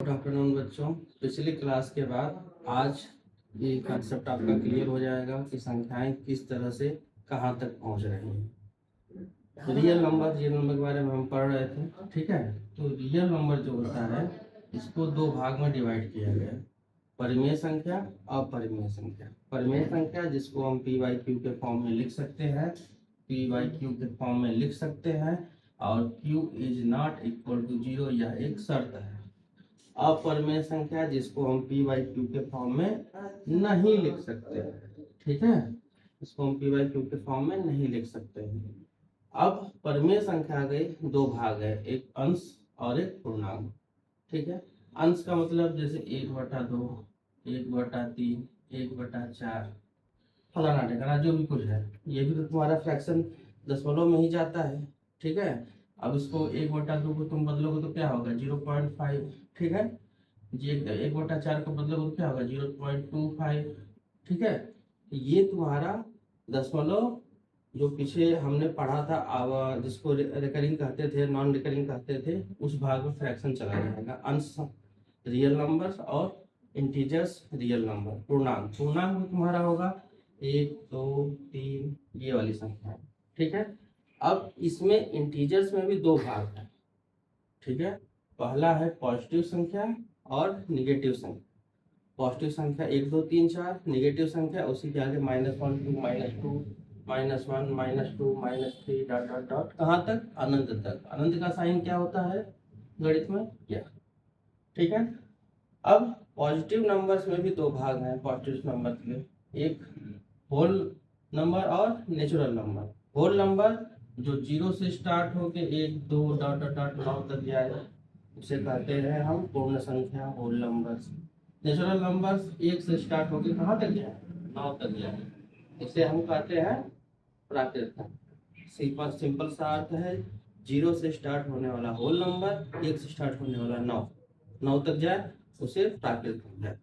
Good afternoon बच्चों। पिछली class के बाद आज ये कंसेप्ट आपका क्लियर हो जाएगा कि संख्याएं किस तरह से कहाँ तक पहुँच रही हैं। रियल नंबर के बारे में हम पढ़ रहे थे, ठीक है। तो रियल नंबर जो होता है इसको दो भाग में डिवाइड किया गया है, परिमेय संख्या, अपरिमेय संख्या। परिमेय संख्या जिसको हम पी बाई क्यू के फॉर्म में लिख सकते हैं, पी बाई क्यू के फॉर्म में लिख सकते हैं, और Q is not equal to 0 यह एक शर्त है। अपरिमेय संख्या जिसको हम पी बाई क्यू के फॉर्म में नहीं लिख सकते, ठीक है। इसको हम पी बाई क्यू के फॉर्म में नहीं लिख सकते हैं। अब परिमेय संख्या के दो भाग है, एक अंश और एक पूर्णांक, ठीक है। अंश का मतलब जैसे 1/2, 1/3, 1/4, फलाना ठिकाना जो भी कुछ है, ये भी तो तुम्हारा फ्रैक्शन दशमलव में ही जाता है, ठीक है। अब इसको 1/2 को तुम बदलोगे तो क्या होगा 0.5, ठीक है। जी 1/4 को बदलोगे तो क्या होगा 0.25, ठीक है। ये तुम्हारा दशमलव जो पीछे हमने पढ़ा था, अब जिसको रिकरिंग कहते थे, नॉन रिकरिंग कहते थे, उस भाग में फ्रैक्शन चला जाएगा। अंश रियल नंबर्स और इंटीजर्स रियल नंबर। पूर्णांक में तुम्हारा होगा 1, 2, 3 ये वाली संख्या, ठीक है। अब इसमें इंटीजर्स में भी दो भाग है, ठीक है। पहला है पॉजिटिव संख्या और निगेटिव संख्या। पॉजिटिव संख्या 1, 2, 3, 4, निगेटिव संख्या उसी के आगे -1, -2, -2, -1, -2, -3 डॉट डॉट डॉट कहाँ तक, अनंत तक। अनंत का साइन क्या होता है गणित में, क्या, ठीक है। अब पॉजिटिव नंबर्स में भी दो भाग हैं पॉजिटिव नंबर के, एक होल नंबर और नेचुरल नंबर। होल नंबर जो 0 से स्टार्ट होके 1, 2 डॉट डॉट डॉट 9 तक जाए उसे कहते हैं हम पूर्ण संख्या, होल नंबर्स। नेचुरल नंबर्स 1 से स्टार्ट होके कहाँ तक जाए, 9 तक जाए, इसे हम कहते हैं प्राकृत। सिंपल सा अर्थ है, 0 से स्टार्ट होने वाला होल नंबर, 1 से स्टार्ट होने वाला 9 तक जाए उसे प्राकृत है।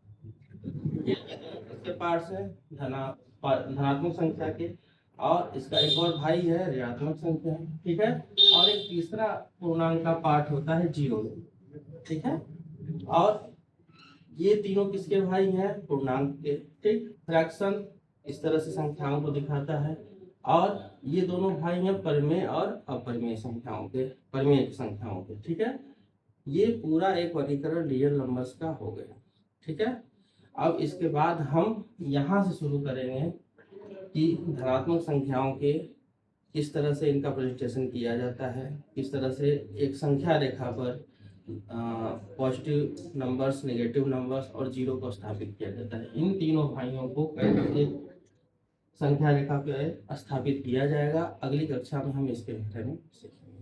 ये इसके पार्ट्स है धनात्मक संख्या के, और इसका एक और भाई है ऋणात्मक संख्या, ठीक है। और एक तीसरा पूर्णांक का पार्ट होता है 0, ठीक है। और ये तीनों किसके भाई हैं, पूर्णांक के, ठीक। फ्रैक्शन इस तरह से संख्याओं को दिखाता है, और ये दोनों भाई हैं परिमेय और अपरिमेय संख्याओं के, परिमेय संख्याओं के, ठीक है। ये पूरा एक वर्गीकरण रियल नंबर्स का हो गया, ठीक है। अब इसके बाद हम यहाँ से शुरू करेंगे कि धनात्मक संख्याओं के किस तरह से इनका प्रेजेंटेशन किया जाता है, किस तरह से एक संख्या रेखा पर पॉजिटिव नंबर्स, नेगेटिव नंबर्स और 0 को स्थापित किया जाता है। इन तीनों भाइयों को कैसे संख्या रेखा पे स्थापित किया जाएगा, अगली कक्षा में हम इसके बारे में सीखेंगे।